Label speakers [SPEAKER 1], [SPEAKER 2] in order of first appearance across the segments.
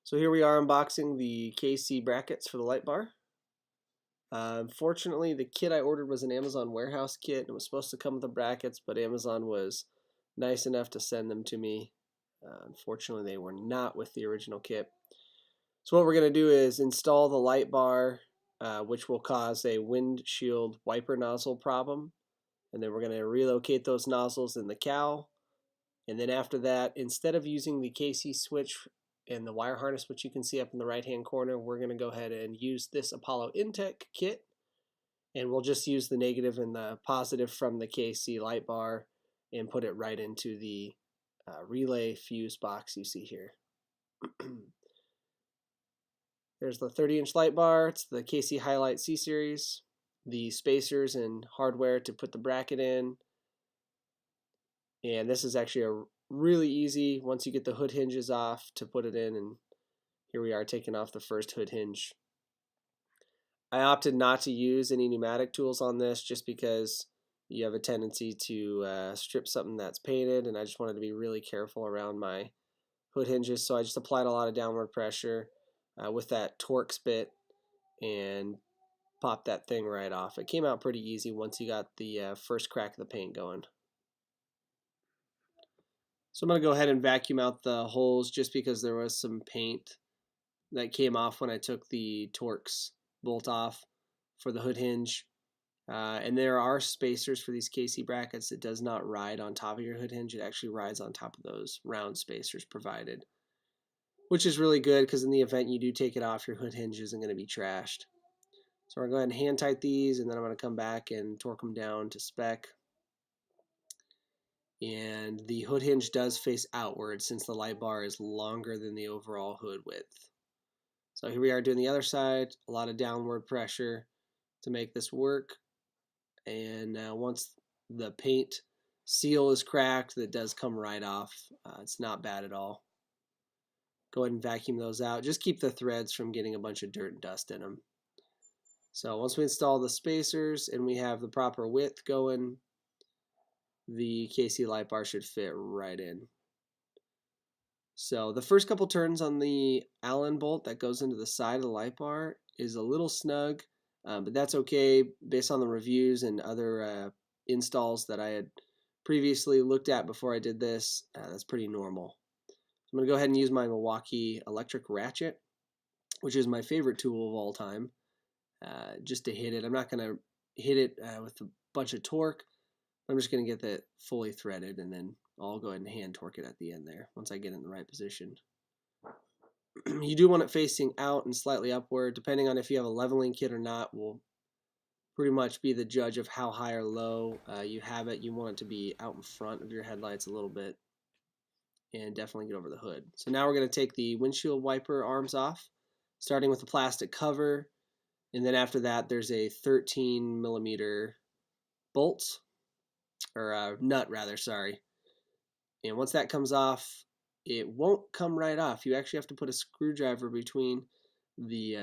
[SPEAKER 1] So here we are unboxing the KC brackets for the light bar. Unfortunately, the kit I ordered was an Amazon warehouse kit and it was supposed to come with the brackets, but Amazon was nice enough to send them to me. Unfortunately, they were not with the original kit. So what we're going to do is install the light bar, which will cause a windshield wiper nozzle problem. And then we're going to relocate those nozzles in the cowl. And then after that, instead of using the KC switch and the wire harness, which you can see up in the right hand corner, we're going to go ahead and use this appolointech kit, and we'll just use the negative and the positive from the KC light bar and put it right into the relay fuse box you see here. There's the 30-inch light bar. It's the KC Highlight C series, the spacers and hardware to put the bracket in. And this is actually a really easy, once you get the hood hinges off, to put it in. And here we are taking off the first hood hinge. I opted not to use any pneumatic tools on this just because you have a tendency to strip something that's painted, and I just wanted to be really careful around my hood hinges. So I just applied a lot of downward pressure with that Torx bit and popped that thing right off. It came out pretty easy once you got the first crack of the paint going. So I'm going to go ahead and vacuum out the holes just because there was some paint that came off when I took the Torx bolt off for the hood hinge. And there are spacers for these KC brackets. It does not ride on top of your hood hinge. It actually rides on top of those round spacers provided, which is really good because in the event you do take it off, your hood hinge isn't going to be trashed. So we're going to go ahead and hand tight these, and then I'm going to come back and torque them down to spec. And the hood hinge does face outward since the light bar is longer than the overall hood width. So here we are doing the other side, a lot of downward pressure to make this work. And once the paint seal is cracked, that does come right off. It's not bad at all. Go ahead and vacuum those out. Just keep the threads from getting a bunch of dirt and dust in them. So once we install the spacers and we have the proper width going, the KC light bar should fit right in. So the first couple turns on the Allen bolt that goes into the side of the light bar is a little snug, but that's okay based on the reviews and other installs that I had previously looked at before I did this. That's pretty normal. I'm going to go ahead and use my Milwaukee electric ratchet, which is my favorite tool of all time, just to hit it. I'm not going to hit it with a bunch of torque. I'm just going to get that fully threaded, and then I'll go ahead and hand torque it at the end there once I get it in the right position. You do want it facing out and slightly upward. Depending on if you have a leveling kit or not will pretty much be the judge of how high or low you have it. You want it to be out in front of your headlights a little bit and definitely get over the hood. So now we're going to take the windshield wiper arms off, starting with the plastic cover, and then after that there's a 13mm bolt, or nut rather, sorry. And once that comes off, it won't come right off. You actually have to put a screwdriver between the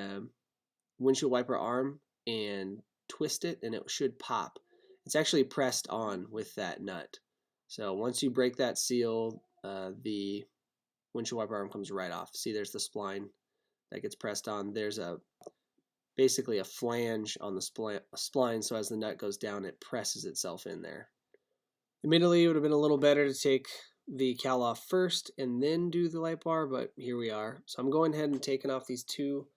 [SPEAKER 1] windshield wiper arm and twist it, and it should pop. It's actually pressed on with that nut. So once you break that seal, the windshield wiper arm comes right off. See, there's the spline that gets pressed on. There's basically a flange on the spline, so as the nut goes down, it presses itself in there. Admittedly, it would have been a little better to take the cowl off first and then do the light bar, but here we are. So I'm going ahead and taking off these two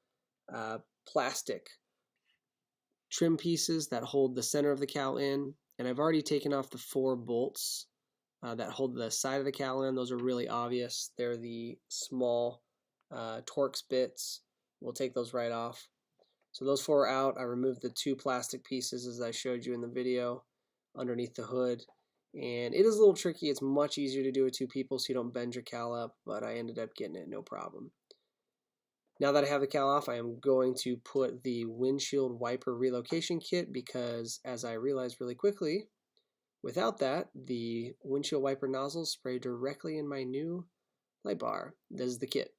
[SPEAKER 1] plastic trim pieces that hold the center of the cowl in, and I've already taken off the 4 bolts that hold the side of the cowl in. Those are really obvious. They're the small Torx bits. We'll take those right off. So those 4 are out. I removed the 2 plastic pieces as I showed you in the video underneath the hood. And it is a little tricky. It's much easier to do with 2 people so you don't bend your cowl up, but I ended up getting it no problem. Now that I have the cowl off, I am going to put the windshield wiper relocation kit because, as I realized really quickly, without that, the windshield wiper nozzles spray directly in my new light bar. This is the kit.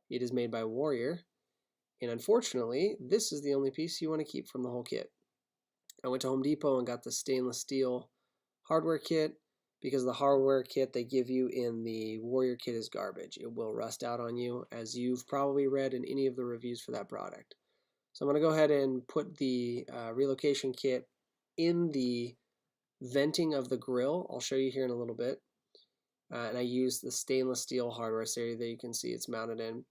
[SPEAKER 1] It is made by Warrior, and unfortunately, this is the only piece you want to keep from the whole kit. I went to Home Depot and got the stainless steel hardware kit. because the hardware kit they give you in the Warrior kit is garbage. It will rust out on you, as you've probably read in any of the reviews for that product. So I'm going to go ahead and put the relocation kit in the venting of the grill. I'll show you here in a little bit. And I use the stainless steel hardware area that you can see it's mounted in.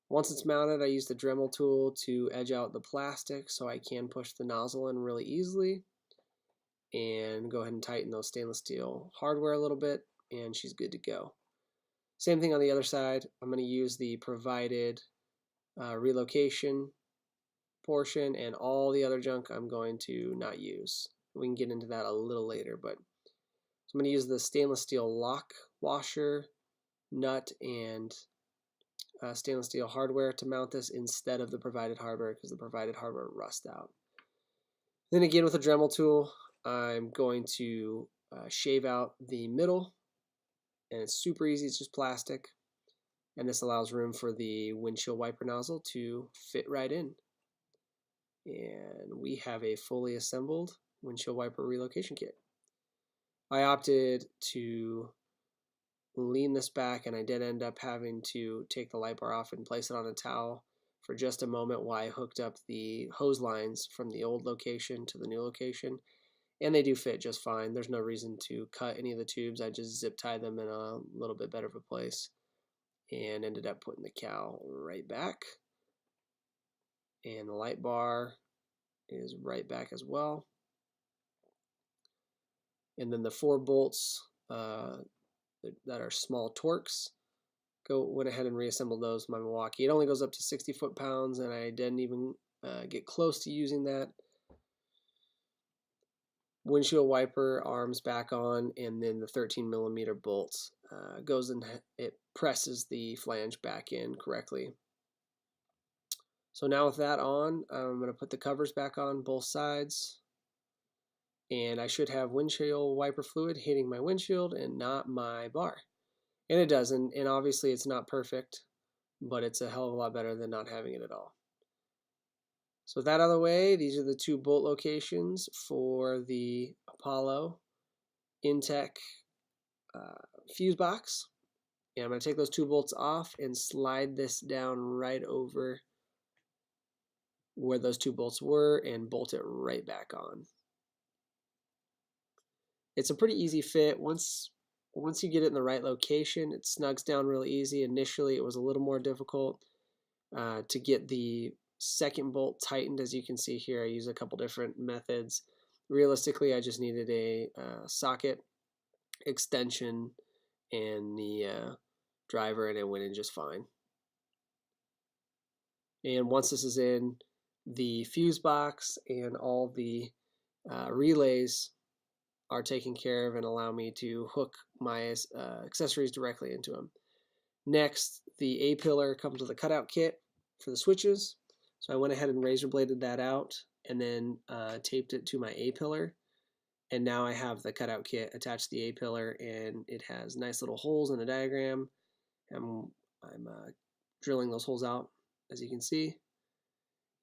[SPEAKER 1] Once it's mounted, I use the Dremel tool to edge out the plastic so I can push the nozzle in really easily, and go ahead and tighten those stainless steel hardware a little bit, and she's good to go. Same thing on the other side. I'm going to use the provided relocation portion, and all the other junk I'm going to not use. We can get into that a little later, but so I'm going to use the stainless steel lock washer, nut, and stainless steel hardware to mount this instead of the provided hardware, because the provided hardware rusts out. Then again, with a Dremel tool, I'm going to shave out the middle, and it's super easy. It's just plastic, and this allows room for the windshield wiper nozzle to fit right in. And we have a fully assembled windshield wiper relocation kit. I opted to lean this back, and I did end up having to take the light bar off and place it on a towel for just a moment while I hooked up the hose lines from the old location to the new location, and they do fit just fine. There's no reason to cut any of the tubes. I just zip tie them in a little bit better of a place, and ended up putting the cowl right back, and the light bar is right back as well. And then the 4 bolts that are small Torx, went ahead and reassembled those with my Milwaukee. It only goes up to 60 foot-pounds, and I didn't even get close to using that. Windshield wiper arms back on, and then the 13mm bolts goes and it presses the flange back in correctly. So now with that on, I'm going to put the covers back on both sides, and I should have windshield wiper fluid hitting my windshield and not my bar. And it doesn't, and obviously it's not perfect, but it's a hell of a lot better than not having it at all. So with that out of the way, these are the 2 bolt locations for the appolointech fuse box. And I'm going to take those 2 bolts off and slide this down right over where those 2 bolts were and bolt it right back on. It's a pretty easy fit. Once you get it in the right location, it snugs down really easy. Initially, it was a little more difficult to get the second bolt tightened. As you can see here, I use a couple different methods. Realistically, I just needed a socket extension and the driver, and it went in just fine. And once this is in, the fuse box and all the relays are taken care of and allow me to hook my accessories directly into them. Next, the A-pillar comes with a cutout kit for the switches. So I went ahead and razor bladed that out, and then taped it to my A-pillar. And now I have the cutout kit attached to the A-pillar, and it has nice little holes in the diagram. I'm drilling those holes out, as you can see.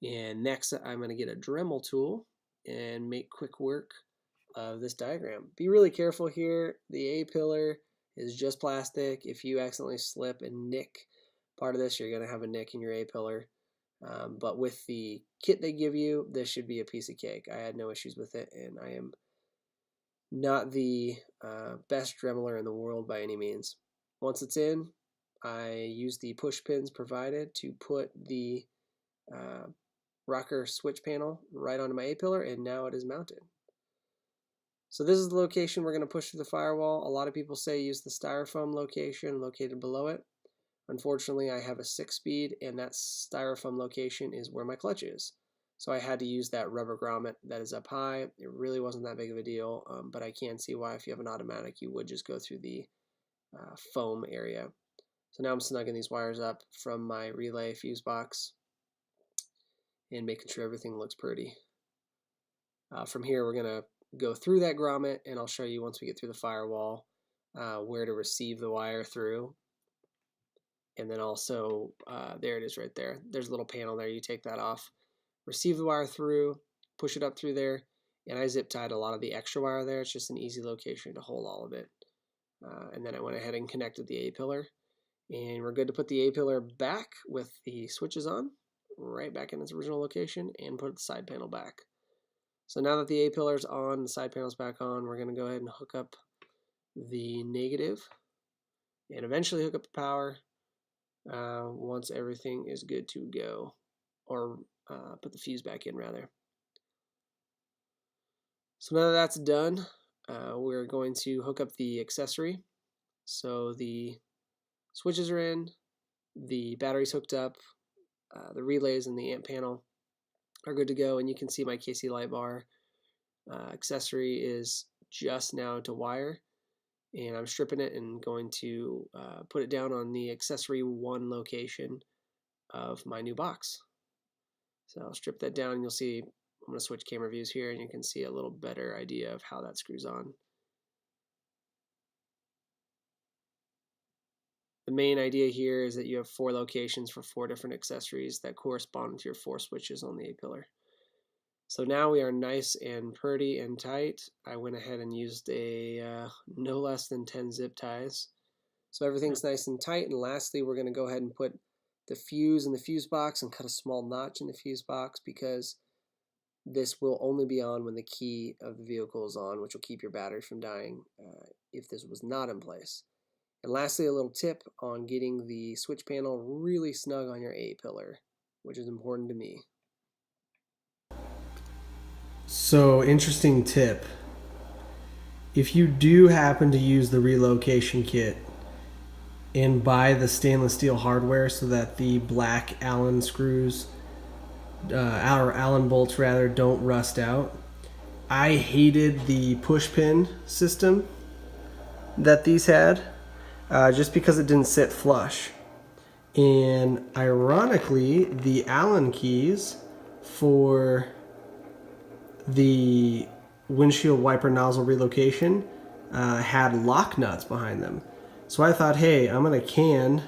[SPEAKER 1] And next, I'm going to get a Dremel tool and make quick work of this diagram. Be really careful here. The A-pillar is just plastic. If you accidentally slip and nick part of this, you're going to have a nick in your A-pillar. But with the kit they give you, this should be a piece of cake. I had no issues with it, and I am not the best Dremeler in the world by any means. Once it's in, I use the push pins provided to put the rocker switch panel right onto my A-pillar, and now it is mounted. So this is the location we're going to push through the firewall. A lot of people say use the styrofoam location located below it. Unfortunately, I have a 6-speed, and that styrofoam location is where my clutch is. So I had to use that rubber grommet that is up high. It really wasn't that big of a deal, but I can see why if you have an automatic, you would just go through the foam area. So now I'm snugging these wires up from my relay fuse box and making sure everything looks pretty. From here, we're going to go through that grommet, and I'll show you once we get through the firewall where to receive the wire through. And then also, there it is right there. There's a little panel there. You take that off, receive the wire through, push it up through there, and I zip tied a lot of the extra wire there. It's just an easy location to hold all of it. And then I went ahead and connected the A-pillar. And we're good to put the A-pillar back with the switches on, right back in its original location, and put the side panel back. So now that the A-pillar's on, the side panel's back on, we're going to go ahead and hook up the negative and eventually hook up the power once everything is good to go, or put the fuse back in rather. So now that that's done, we're going to hook up the accessory. So the switches are in, the battery's hooked up, the relays and the amp panel are good to go, and you can see my KC light bar accessory is just now to wire, and I'm stripping it and going to put it down on the accessory 1 location of my new box. So I'll strip that down, and you'll see I'm going to switch camera views here, and you can see a little better idea of how that screws on. The main idea here is that you have 4 locations for 4 different accessories that correspond to your 4 switches on the A-pillar. So now we are nice and pretty and tight. I went ahead and used a no less than 10 zip ties. So everything's nice and tight. And lastly, we're going to go ahead and put the fuse in the fuse box and cut a small notch in the fuse box, because this will only be on when the key of the vehicle is on, which will keep your battery from dying if this was not in place. And lastly, a little tip on getting the switch panel really snug on your A-pillar, which is important to me.
[SPEAKER 2] So, interesting tip. If you do happen to use the relocation kit and buy the stainless steel hardware so that the black Allen screws, or Allen bolts rather, don't rust out, I hated the push pin system that these had. Just because it didn't sit flush. And ironically, the Allen keys for the windshield wiper nozzle relocation had lock nuts behind them. So I thought, hey, I'm going to can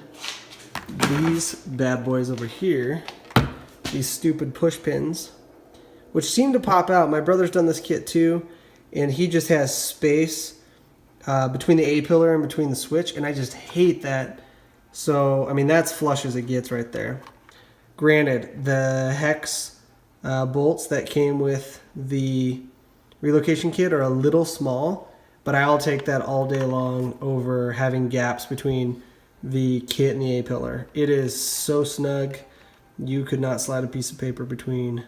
[SPEAKER 2] these bad boys over here, these stupid push pins, which seem to pop out. My brother's done this kit too, and he just has space between the A-pillar and between the switch, and I just hate that. So, I mean, that's flush as it gets right there. Granted, the hex bolts that came with the relocation kit are a little small, but I'll take that all day long over having gaps between the kit and the A-pillar. It is so snug, you could not slide a piece of paper between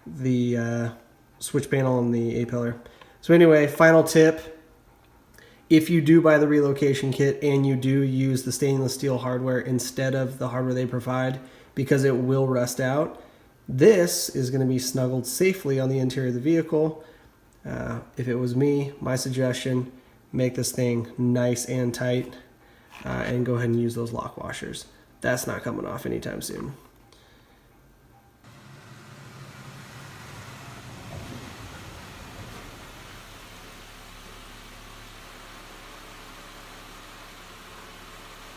[SPEAKER 2] the switch panel and the A-pillar. So anyway, final tip. If you do buy the relocation kit and you do use the stainless steel hardware instead of the hardware they provide, because it will rust out, this is going to be snuggled safely on the interior of the vehicle. If it was me, my suggestion, make this thing nice and tight and go ahead and use those lock washers. That's not coming off anytime soon.